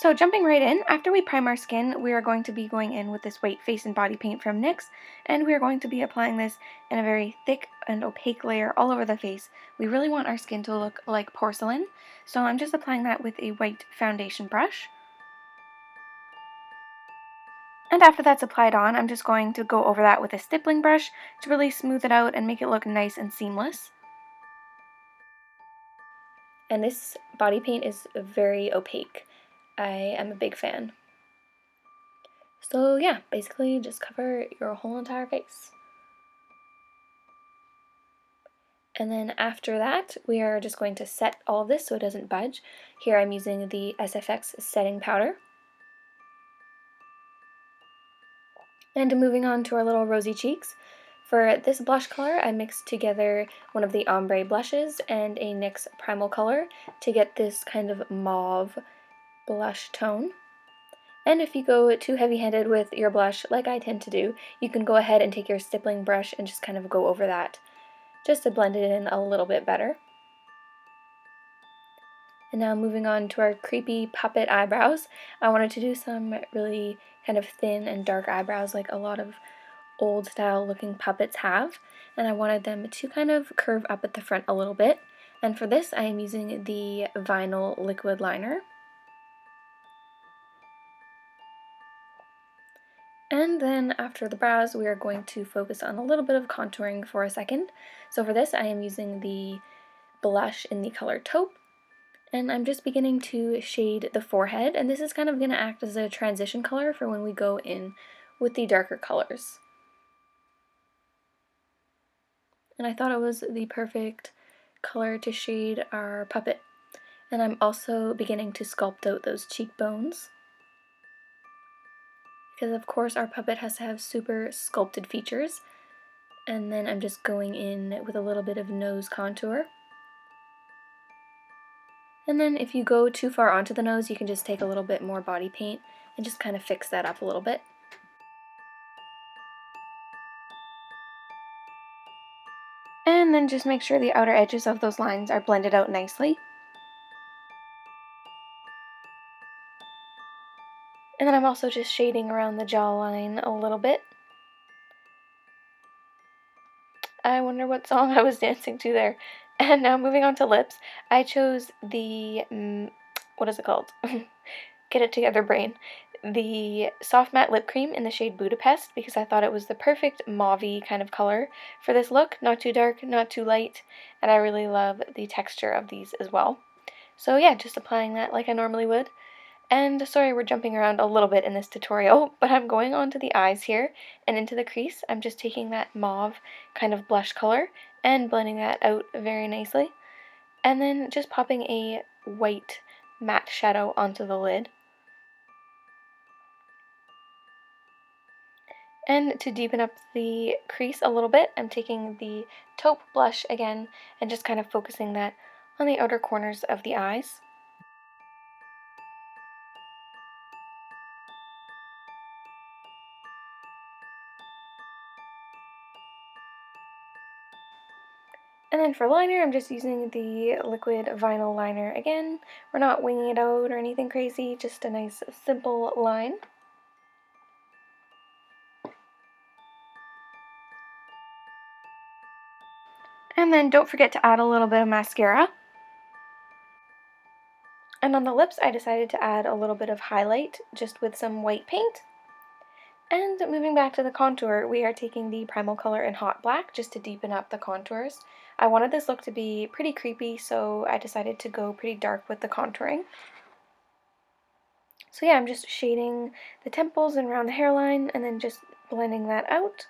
So jumping right in, after we prime our skin, we are going to be going in with this white face and body paint from NYX, and we are going to be applying this in a very thick and opaque layer all over the face. We really want our skin to look like porcelain, so I'm just applying that with a white foundation brush. And after that's applied on, I'm just going to go over that with a stippling brush to really smooth it out and make it look nice and seamless. And this body paint is very opaque. I am a big fan. So yeah, basically just cover your whole entire face. And then after that, we are just going to set all of this so it doesn't budge. Here I'm using the SFX setting powder. And moving on to our little rosy cheeks. For this blush color, I mixed together one of the ombre blushes and a NYX primal color to get this kind of mauve blush tone. And if you go too heavy-handed with your blush, like I tend to do, you can go ahead and take your stippling brush and just kind of go over that, just to blend it in a little bit better. And now moving on to our creepy puppet eyebrows, I wanted to do some really kind of thin and dark eyebrows like a lot of old style looking puppets have, and I wanted them to kind of curve up at the front a little bit. And for this I am using the vinyl liquid liner. And then after the brows, we are going to focus on a little bit of contouring for a second. So for this, I am using the blush in the color taupe, and I'm just beginning to shade the forehead, and this is kind of going to act as a transition color for when we go in with the darker colors. And I thought it was the perfect color to shade our puppet. And I'm also beginning to sculpt out those cheekbones, because of course our puppet has to have super sculpted features. And then I'm just going in with a little bit of nose contour. And then if you go too far onto the nose, you can just take a little bit more body paint and just kind of fix that up a little bit. And then just make sure the outer edges of those lines are blended out nicely. And then I'm also just shading around the jawline a little bit. I wonder what song I was dancing to there. And now moving on to lips, I chose the, what is it called? Get it together, brain. The Soft Matte Lip Cream in the shade Budapest, because I thought it was the perfect mauve-y kind of color for this look. Not too dark, not too light, and I really love the texture of these as well. So yeah, just applying that like I normally would. And sorry we're jumping around a little bit in this tutorial, but I'm going on to the eyes here, and into the crease I'm just taking that mauve kind of blush color and blending that out very nicely. And then just popping a white matte shadow onto the lid. And to deepen up the crease a little bit, I'm taking the taupe blush again and just kind of focusing that on the outer corners of the eyes. And then for liner, I'm just using the liquid vinyl liner again. We're not winging it out or anything crazy, just a nice simple line. And then don't forget to add a little bit of mascara. And on the lips, I decided to add a little bit of highlight just with some white paint. And moving back to the contour, we are taking the primal color in Hot Black just to deepen up the contours. I wanted this look to be pretty creepy, so I decided to go pretty dark with the contouring. So yeah, I'm just shading the temples and around the hairline and then just blending that out.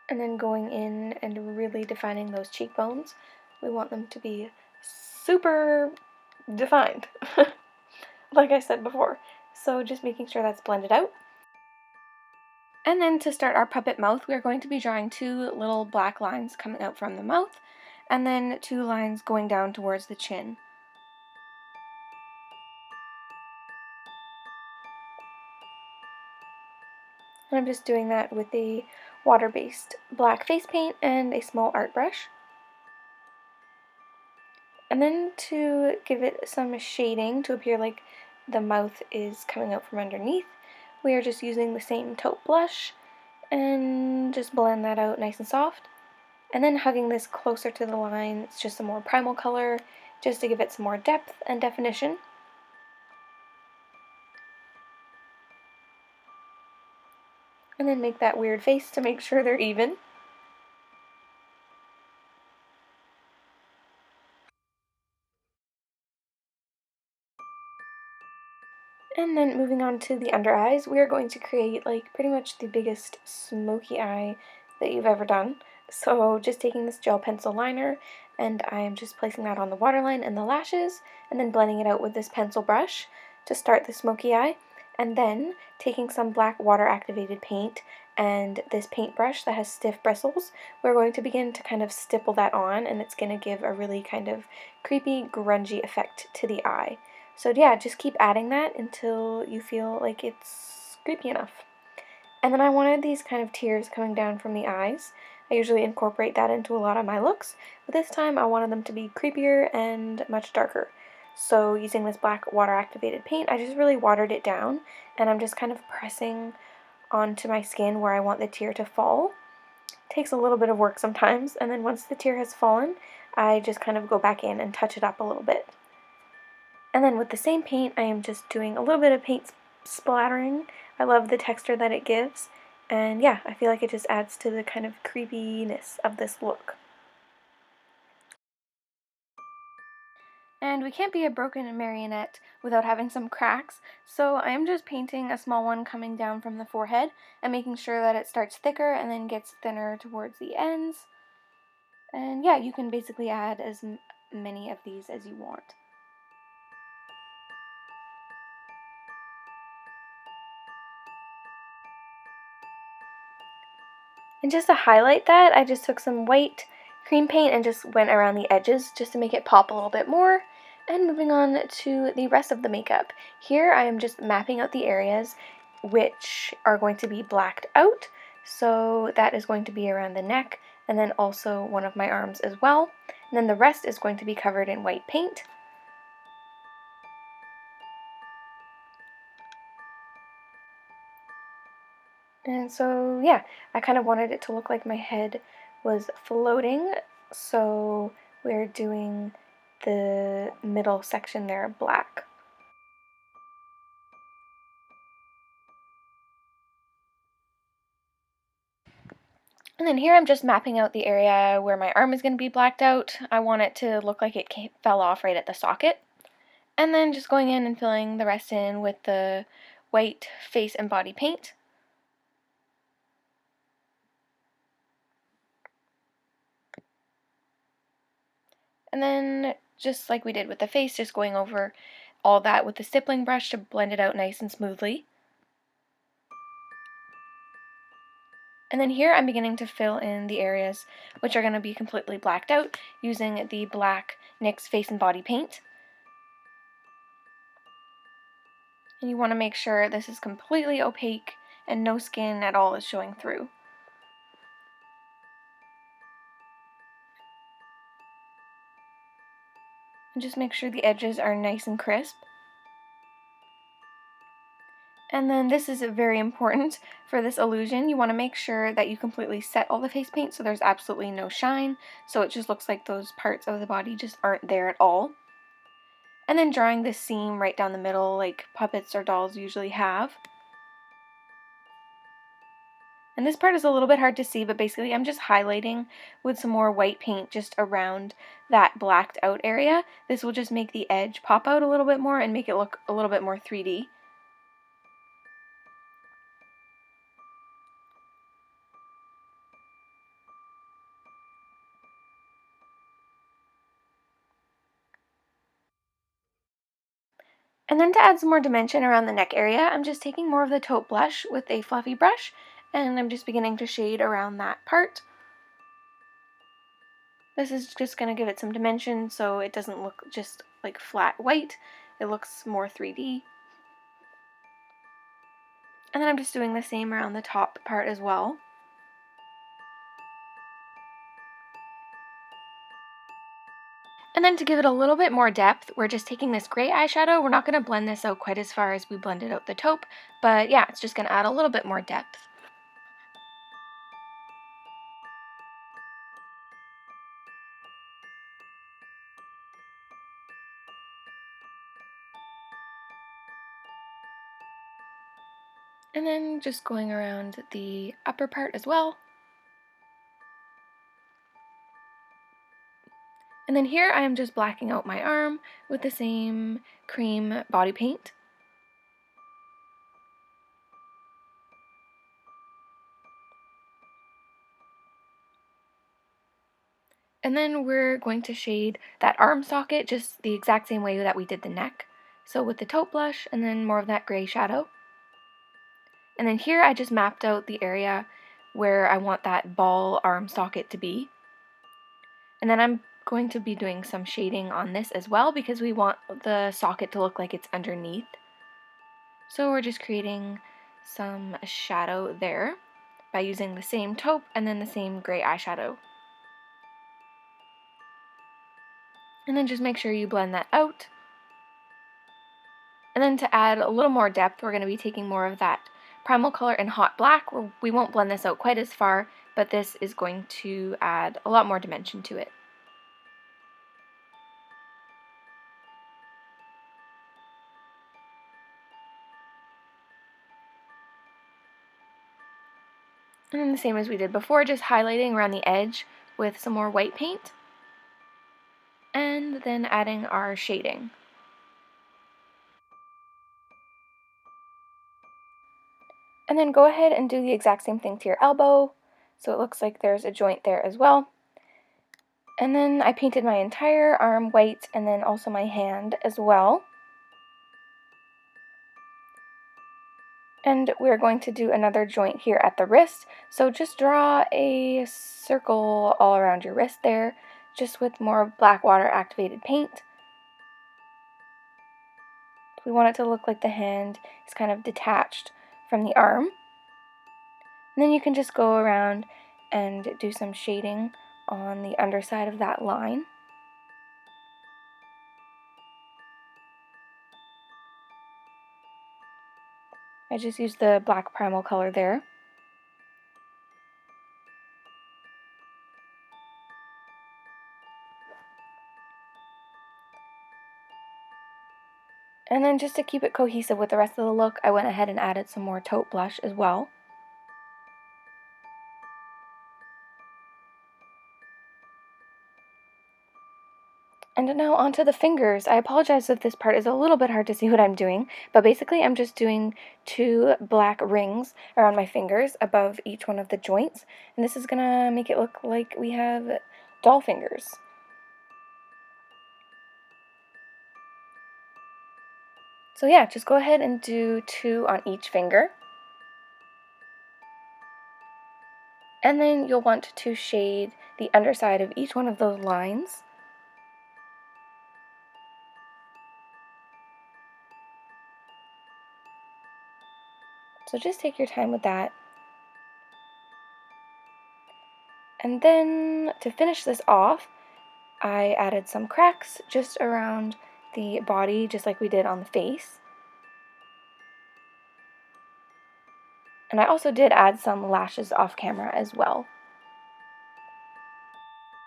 And then going in and really defining those cheekbones. We want them to be super defined, like I said before. So just making sure that's blended out. And then to start our puppet mouth, we are going to be drawing two little black lines coming out from the mouth, and then two lines going down towards the chin. And I'm just doing that with a water-based black face paint and a small art brush. And then to give it some shading to appear like the mouth is coming out from underneath, we are just using the same taupe blush and just blend that out nice and soft. And then hugging this closer to the line, it's just a more primal color, just to give it some more depth and definition. And then make that weird face to make sure they're even. And then moving on to the under eyes, we are going to create like pretty much the biggest smoky eye that you've ever done. So just taking this gel pencil liner, and I am just placing that on the waterline and the lashes, and then blending it out with this pencil brush to start the smoky eye. And then taking some black water activated paint and this paintbrush that has stiff bristles, we're going to begin to kind of stipple that on, and it's going to give a really kind of creepy, grungy effect to the eye. So yeah, just keep adding that until you feel like it's creepy enough. And then I wanted these kind of tears coming down from the eyes. I usually incorporate that into a lot of my looks, but this time I wanted them to be creepier and much darker. So using this black water activated paint, I just really watered it down, and I'm just kind of pressing onto my skin where I want the tear to fall. It takes a little bit of work sometimes, and then once the tear has fallen, I just kind of go back in and touch it up a little bit. And then with the same paint, I am just doing a little bit of paint splattering. I love the texture that it gives, and yeah, I feel like it just adds to the kind of creepiness of this look. And we can't be a broken marionette without having some cracks, so I am just painting a small one coming down from the forehead and making sure that it starts thicker and then gets thinner towards the ends. And yeah, you can basically add as many of these as you want. And just to highlight that, I just took some white cream paint and just went around the edges just to make it pop a little bit more. And moving on to the rest of the makeup. Here I am just mapping out the areas which are going to be blacked out. So that is going to be around the neck and then also one of my arms as well. And then the rest is going to be covered in white paint. And so, yeah, I kind of wanted it to look like my head was floating, so we're doing the middle section there black. And then here I'm just mapping out the area where my arm is going to be blacked out. I want it to look like it fell off right at the socket. And then just going in and filling the rest in with the white face and body paint. And then, just like we did with the face, just going over all that with the stippling brush to blend it out nice and smoothly. And then here I'm beginning to fill in the areas which are going to be completely blacked out using the black NYX Face and Body paint. And you want to make sure this is completely opaque and no skin at all is showing through. And just make sure the edges are nice and crisp. And then this is very important for this illusion. You want to make sure that you completely set all the face paint so there's absolutely no shine, so it just looks like those parts of the body just aren't there at all. And then drawing this seam right down the middle like puppets or dolls usually have. And this part is a little bit hard to see, but basically I'm just highlighting with some more white paint just around that blacked out area. This will just make the edge pop out a little bit more and make it look a little bit more 3D. And then to add some more dimension around the neck area, I'm just taking more of the taupe blush with a fluffy brush, and I'm just beginning to shade around that part. This is just going to give it some dimension so it doesn't look just like flat white. It looks more 3D. And then I'm just doing the same around the top part as well. And then to give it a little bit more depth, we're just taking this gray eyeshadow. We're not going to blend this out quite as far as we blended out the taupe, but yeah, it's just going to add a little bit more depth. And then just going around the upper part as well. And then here I am just blacking out my arm with the same cream body paint. And then we're going to shade that arm socket just the exact same way that we did the neck. So with the taupe blush and then more of that gray shadow. And then here I just mapped out the area where I want that ball arm socket to be. And then I'm going to be doing some shading on this as well because we want the socket to look like it's underneath. So we're just creating some shadow there by using the same taupe and then the same gray eyeshadow. And then just make sure you blend that out. And then to add a little more depth, we're going to be taking more of that primal color in hot black. We won't blend this out quite as far, but this is going to add a lot more dimension to it. And then the same as we did before, just highlighting around the edge with some more white paint. And then adding our shading. And then go ahead and do the exact same thing to your elbow, so it looks like there's a joint there as well. And then I painted my entire arm white and then also my hand as well. And we're going to do another joint here at the wrist, so just draw a circle all around your wrist there, just with more black water activated paint. We want it to look like the hand is kind of detached from the arm. And then you can just go around and do some shading on the underside of that line. I just used the black primal color there. And then just to keep it cohesive with the rest of the look, I went ahead and added some more taupe blush as well. And now onto the fingers. I apologize if this part is a little bit hard to see what I'm doing, but basically I'm just doing 2 black rings around my fingers above each one of the joints, and this is gonna make it look like we have doll fingers. So yeah, just go ahead and do 2 on each finger. And then you'll want to shade the underside of each one of those lines. So just take your time with that. And then to finish this off, I added some cracks just around the body, just like we did on the face. And I also did add some lashes off camera as well.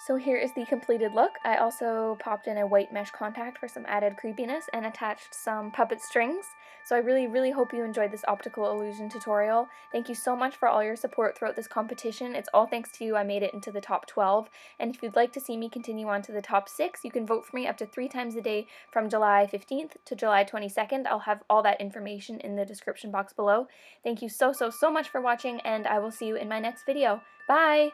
So here is the completed look. I also popped in a white mesh contact for some added creepiness and attached some puppet strings. So I really hope you enjoyed this optical illusion tutorial. Thank you so much for all your support throughout this competition. It's all thanks to you I made it into the top 12. And if you'd like to see me continue on to the top 6, you can vote for me up to 3 times a day from July 15th to July 22nd. I'll have all that information in the description box below. Thank you so much for watching, and I will see you in my next video. Bye!